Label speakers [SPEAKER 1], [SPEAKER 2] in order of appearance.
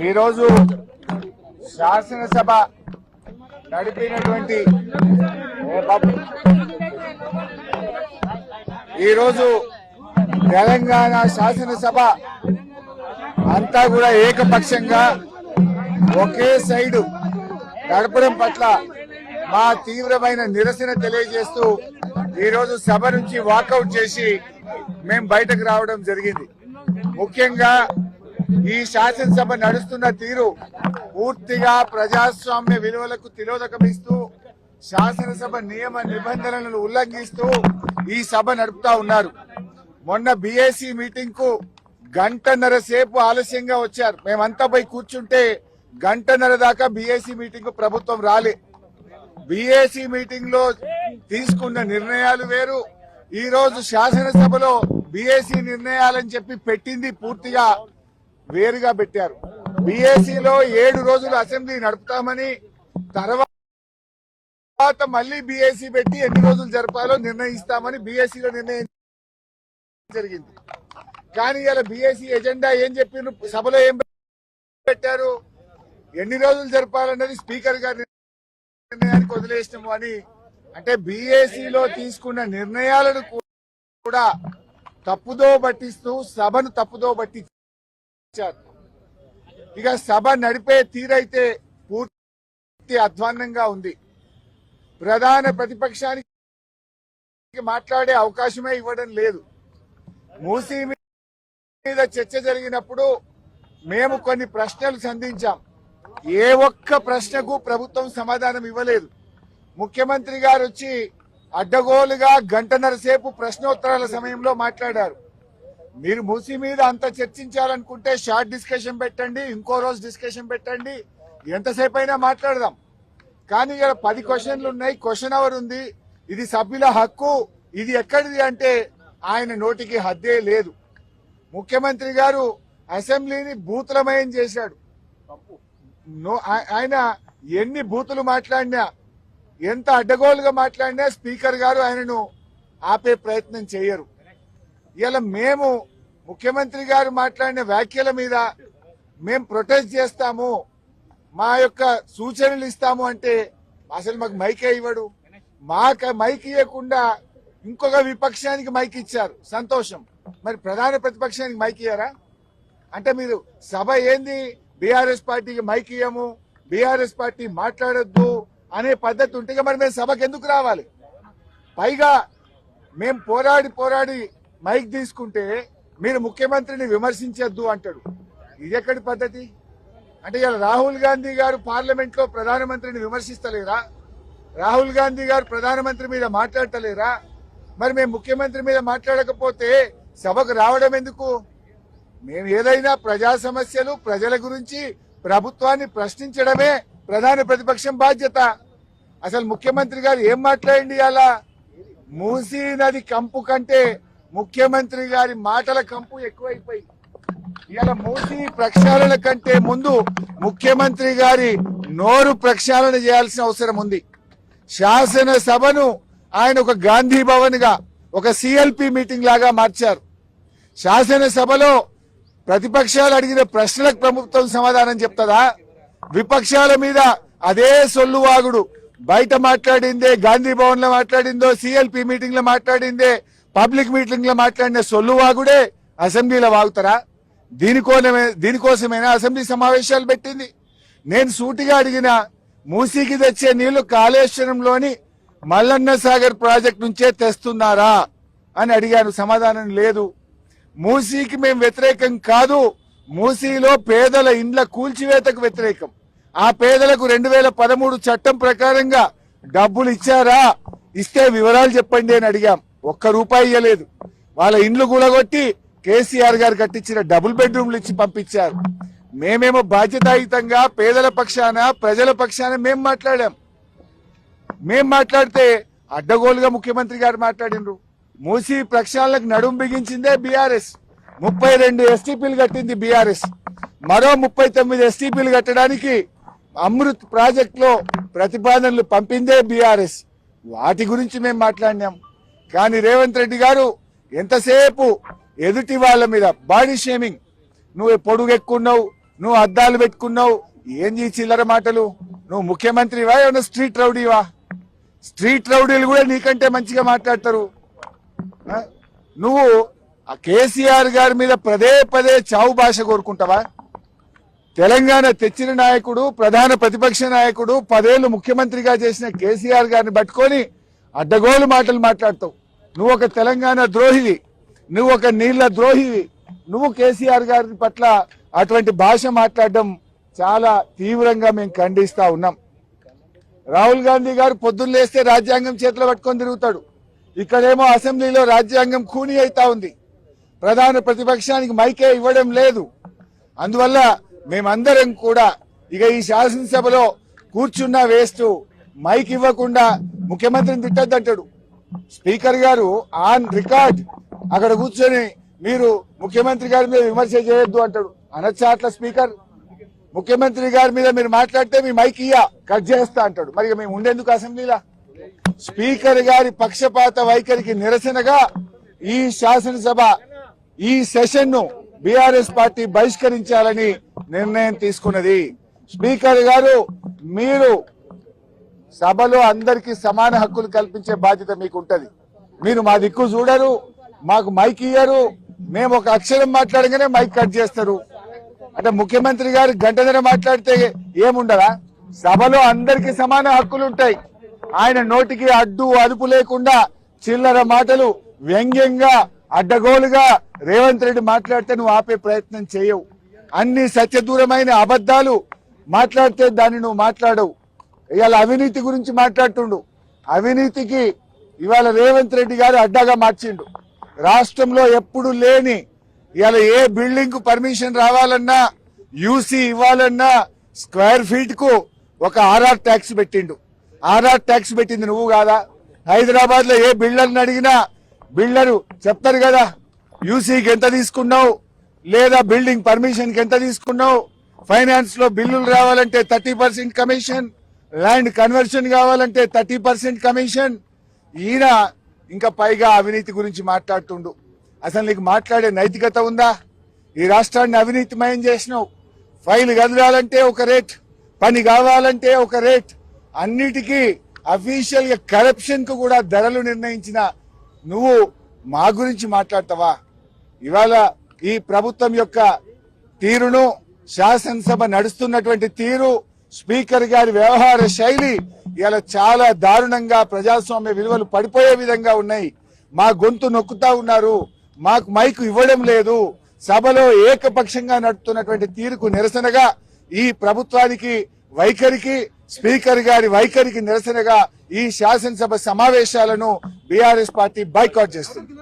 [SPEAKER 1] ఈరోజు శాసనసభ నడిపినటువంటి ఈరోజు తెలంగాణ శాసనసభ అంతా కూడా ఏకపక్షంగా ఒకే సైడు నడపడం పట్ల మా తీవ్రమైన నిరసన తెలియజేస్తూ ఈరోజు సభ నుంచి వాకౌట్ చేసి మేము బయటకు రావడం జరిగింది. ముఖ్యంగా ఈ శాసనసభ నడుస్తున్న తీరు పూర్తిగా ప్రజాస్వామ్య విలువలకు తిలోదకమిస్తూ శాసనసభ నియమ నిబంధనలను ఉల్లంఘిస్తూ ఈ సభ నడుపుతా ఉన్నారు. మొన్న బీఏసీ మీటింగ్ కు గంటన్నర సేపు ఆలస్యంగా వచ్చారు. మేమంతా పోయి కూర్చుంటే గంటన్నర దాకా బీఏసీ మీటింగ్ కు ప్రభుత్వం రాలే. బీఏసీ మీటింగ్ లో తీసుకున్న నిర్ణయాలు వేరు, ఈ రోజు శాసనసభలో బీఏసీ నిర్ణయాలని చెప్పి పెట్టింది పూర్తిగా వేరుగా పెట్టారు. బీఏసీలో 7 రోజులు అసెంబ్లీ నడుపుతామని, తర్వాత మళ్లీ బీఏసీ పెట్టి ఎన్ని రోజులు జరపాలో నిర్ణయిస్తామని బీఏసీలో నిర్ణయం జరిగింది. కానీ ఇలా బీఏసీ ఎజెండా ఏం చెప్పిన సభలో ఏం పెట్టారు, ఎన్ని రోజులు జరపాలన్నది స్పీకర్ గారి నిర్ణయానికి వదిలేసినాము అని. అంటే బీఏసీలో తీసుకున్న నిర్ణయాలను కూడా తప్పుదో పట్టిస్తూ సభను తప్పుదో పట్టించారు. ఇక సభ నడిపే తీరైతే పూర్తి అధ్వాన్నంగా ఉంది. ప్రధాన ప్రతిపక్షానికి మాట్లాడే అవకాశమే ఇవ్వడం లేదు. మూసీ మీద చర్చ జరిగినప్పుడు మేము కొన్ని ప్రశ్నలు సంధించాం. ఏ ఒక్క ప్రశ్నకు ప్రభుత్వం సమాధానం ఇవ్వలేదు. ముఖ్యమంత్రి గారు వచ్చి అడ్డగోలుగా గంటన్నర సేపు ప్రశ్నోత్తరాల సమయంలో మాట్లాడారు. మీరు మూసీ మీద అంత చర్చించాలనుకుంటే షార్ట్ డిస్కషన్ పెట్టండి, ఇంకో రోజు డిస్కషన్ పెట్టండి, ఎంతసేపు అయినా మాట్లాడదాం. కానీ ఇక్కడ 10 క్వశ్చన్లు ఉన్నాయి, క్వశ్చన్ అవర్ ఉంది, ఇది సభ్యుల హక్కు, ఇది ఎక్కడిది అంటే ఆయన నోటికి హద్దే లేదు. ముఖ్యమంత్రి గారు అసెంబ్లీని బూతులమయం చేశాడు. ఆయన ఎన్ని బూతులు మాట్లాడినా, ఎంత అడ్డగోలుగా మాట్లాడినా స్పీకర్ గారు ఆయనను ఆపే ప్రయత్నం చేయరు. ఇలా మేము ముఖ్యమంత్రి గారు మాట్లాడిన వ్యాఖ్యల మీద మేము ప్రొటెస్ట్ చేస్తాము, మా యొక్క సూచనలు ఇస్తాము అంటే అసలు మాకు మైకే ఇవ్వడు. మాకు మైక్ ఇవ్వకుండా ఇంకొక విపక్షానికి మైక్ ఇచ్చారు, సంతోషం. మరి ప్రధాన ప్రతిపక్షానికి మైక్ ఇయ్యారా? అంటే మీరు సభ ఏంది, బీఆర్ఎస్ పార్టీకి మైక్ ఇయ్యము, బీఆర్ఎస్ పార్టీ మాట్లాడొద్దు అనే పద్ధతి ఉంటే మరి మేము సభకు ఎందుకు రావాలి? పైగా మేము పోరాడి మైక్ తీసుకుంటే మీరు ముఖ్యమంత్రిని విమర్శించొద్దు అంటాడు. ఇది ఎక్కడి పద్ధతి? అంటే ఇలా రాహుల్ గాంధీ గారు పార్లమెంట్ లో ప్రధానమంత్రిని విమర్శిస్తలేరా? రాహుల్ గాంధీ గారు ప్రధానమంత్రి మీద మాట్లాడతలేరా? మరి మేము ముఖ్యమంత్రి మీద మాట్లాడకపోతే సభకు రావడం ఎందుకు? మేము ఏదైనా ప్రజా సమస్యలు, ప్రజల గురించి ప్రభుత్వాన్ని ప్రశ్నించడమే ప్రధాన ప్రతిపక్షం బాధ్యత. అసలు ముఖ్యమంత్రి గారు ఏం మాట్లాడండి? అలా మూసీ నది కంపు కంటే ముఖ్యమంత్రి గారి మాటల కంపు ఎక్కువైపోయి ఇలా మూసీ ప్రక్షాళన కంటే ముందు ముఖ్యమంత్రి గారి నోరు ప్రక్షాళన చేయాల్సిన అవసరం ఉంది. శాసనసభను ఆయన ఒక గాంధీ భవన్ గా, ఒక సిఎల్పి మీటింగ్ లాగా మార్చారు. శాసనసభలో ప్రతిపక్షాలు అడిగిన ప్రశ్నలకు ప్రభుత్వం సమాధానం చెప్తుందా? విపక్షాల మీద అదే సొల్లువాగుడు. బయట మాట్లాడిందే, గాంధీ భవన్ లో మాట్లాడిందో, సిఎల్పి మీటింగ్ లో మాట్లాడిందే, పబ్లిక్ మీటింగ్ లో మాట్లాడిన సొల్లువాగుడే అసెంబ్లీలో వాగుతారా? దీనికోసమైనా అసెంబ్లీ సమావేశాలు పెట్టింది. నేను సూటిగా అడిగిన, మూసీకి తెచ్చే నీళ్లు కాళేశ్వరంలోని మల్లన్న సాగర్ ప్రాజెక్ట్ నుంచే తెస్తున్నారా అని అడిగాను. సమాధానం లేదు. మూసీకి మేము వ్యతిరేకం కాదు, మూసీలో పేదల ఇండ్ల కూల్చివేతకు వ్యతిరేకం. ఆ పేదలకు 2013 చట్టం ప్రకారంగా డబ్బులు ఇచ్చారా? ఇస్తే వివరాలు చెప్పండి అని అడిగాం. ₹1 ఇవ్వలేదు. వాళ్ళ ఇండ్లు కూలగొట్టి కేసీఆర్ గారు కట్టించిన డబుల్ బెడ్రూమ్లు ఇచ్చి పంపించారు. మేమేమో బాధ్యతాయుతంగా పేదల పక్షాన, ప్రజల పక్షాన మేము మాట్లాడాం. మేం మాట్లాడితే అడ్డగోలుగా ముఖ్యమంత్రి గారు మాట్లాడినరు. మూసీ ప్రక్షాళనకు నడుం బిగించిందే బీఆర్ఎస్. 32 ఎస్టీపీలు కట్టింది బీఆర్ఎస్. మరో 39 ఎస్టీపీలు కట్టడానికి అమృత్ ప్రాజెక్ట్ లో ప్రతిపాదనలు పంపిందే బీఆర్ఎస్. వాటి గురించి మేము మాట్లాడినాం. కానీ రేవంత్ రెడ్డి గారు ఎంతసేపు ఎదుటి వాళ్ళ మీద బాడీ షేమింగ్, నువ్వు పొడుగు ఎక్కున్నావు, నువ్వు అద్దాలు పెట్టుకున్నావు. ఏంది చిల్లర మాటలు? నువ్వు ముఖ్యమంత్రివా ఏమన్నా స్ట్రీట్ రౌడీవా? స్ట్రీట్ రౌడీలు కూడా నీకంటే మంచిగా మాట్లాడతారు. నువ్వు ఆ కేసీఆర్ గారి మీద పదే పదే చావు భాష కోరుకుంటావా? తెలంగాణ తెచ్చిన నాయకుడు, ప్రధాన ప్రతిపక్ష నాయకుడు, 10 ఏళ్లు ముఖ్యమంత్రిగా చేసిన కేసీఆర్ గారిని పట్టుకొని అడ్డగోలు మాటలు మాట్లాడతావు. నువ్వు ఒక తెలంగాణ ద్రోహివి, నువ్వు ఒక నీళ్ల ద్రోహివి. నువ్వు కేసీఆర్ గారి పట్ల అటువంటి భాష మాట్లాడడం చాలా తీవ్రంగా మేము ఖండిస్తా ఉన్నాం. రాహుల్ గాంధీ గారు పొద్దున్న లేస్తే రాజ్యాంగం చేతిలో పట్టుకొని తిరుగుతాడు. ఇక్కడేమో అసెంబ్లీలో రాజ్యాంగం ఖూనీ అవుతా ఉంది. ప్రధాన ప్రతిపక్షానికి మైకే ఇవ్వడం లేదు. అందువల్ల మేమందరం కూడా ఇక ఈ శాసనసభలో కూర్చున్న వేస్ట్, మైక్ ఇవ్వకుండా ముఖ్యమంత్రిని తిట్టద్దంటాడు. స్పీకర్ గారు ఆన్ రికార్డ్ అక్కడ కూర్చొని మీరు ముఖ్యమంత్రి గారి మీద విమర్శ చేయొద్దు అంటాడు. అనొచ్చా అట్లా? స్పీకర్ ముఖ్యమంత్రి గారి మీద మీరు మాట్లాడితే మీ మైక్ కట్ చేస్తా అంటాడు. మరి మేము ఉండేందుకు అసెంబ్లీలా? స్పీకర్ గారి పక్షపాత వైఖరికి నిరసనగా ఈ శాసనసభ ఈ సెషన్ ను బీఆర్ఎస్ పార్టీ బహిష్కరించాలని నిర్ణయం తీసుకున్నది. స్పీకర్ గారు, మీరు సభలో అందరికీ సమాన హక్కులు కల్పించే బాధ్యత మీకు ఉంటది. మీరు మా దిక్కు చూడరు, మాకు మైక్ ఇయ్యరు. మేము ఒక అక్షరం మాట్లాడగానే మైక్ కట్ చేస్తారు. అంటే ముఖ్యమంత్రి గారు గంటన్నర మాట్లాడితే ఏముండదా? సభలో అందరికీ సమాన హక్కులు ఉంటాయి. ఆయన నోటికి అడ్డు అదుపు లేకుండా చిల్లర మాటలు, వ్యంగ్యంగా అడ్డగోలుగా రేవంత్ రెడ్డి మాట్లాడితే నువ్వు ఆపే ప్రయత్నం చేయవు. అన్ని సత్యదూరమైన అబద్దాలు మాట్లాడితే దాన్ని నువ్వు మాట్లాడవు. ఇవాళ అవినీతి గురించి మాట్లాడుతుండు. అవినీతికి ఇవాళ రేవంత్ రెడ్డి గారు అడ్డాగా మార్చిండు. రాష్ట్రంలో ఎప్పుడు లేని ఇవాళ ఏ బిల్డింగ్ కు పర్మిషన్ రావాలన్నా, యూసీ ఇవ్వాలన్నా స్క్వేర్ ఫీట్ కు ఒక ఆర్ఆర్ ట్యాక్స్ పెట్టిండు. ఆర్ఆర్ ట్యాక్స్ పెట్టింది నువ్వు కాదా? హైదరాబాద్ లో ఏ బిల్డర్ని అడిగినా బిల్డరు చెప్తారు కదా, యూసీకి ఎంత తీసుకున్నావు, లేదా బిల్డింగ్ పర్మిషన్ కి ఎంత తీసుకున్నావు, ఫైనాన్స్ లో బిల్లులు రావాలంటే 30% కమిషన్, ల్యాండ్ కన్వర్షన్ కావాలంటే 30% కమిషన్. ఈయన ఇంకా పైగా అవినీతి గురించి మాట్లాడుతుండు. అసలు నీకు మాట్లాడే నైతికత ఉందా? ఈ రాష్ట్రాన్ని అవినీతిమయం చేసినావు. ఫైల్ కదలాలంటే ఒక రేట్, పని కావాలంటే ఒక రేట్, అన్నిటికీ అఫీషియల్ గా కరప్షన్ కు కూడా ధరలు నిర్ణయించిన నువ్వు మా గురించి మాట్లాడతావా? ఇవాళ ఈ ప్రభుత్వం యొక్క తీరును, శాసనసభ నడుస్తున్నటువంటి తీరు, స్పీకర్ గారి వ్యవహార శైలి ఇలా చాలా దారుణంగా ప్రజాస్వామ్య విలువలు పడిపోయే విధంగా ఉన్నాయి. మా గొంతు నొక్కుతా ఉన్నారు, మాకు మైకు ఇవ్వడం లేదు. సభలో ఏకపక్షంగా నడుపుతున్నటువంటి తీరుకు నిరసనగా, ఈ ప్రభుత్వానికి వైఖరికి, స్పీకర్ గారి వైఖరికి నిరసనగా ఈ శాసనసభ సమావేశాలను బీఆర్ఎస్ పార్టీ బాయ్కాట్ చేస్తుంది.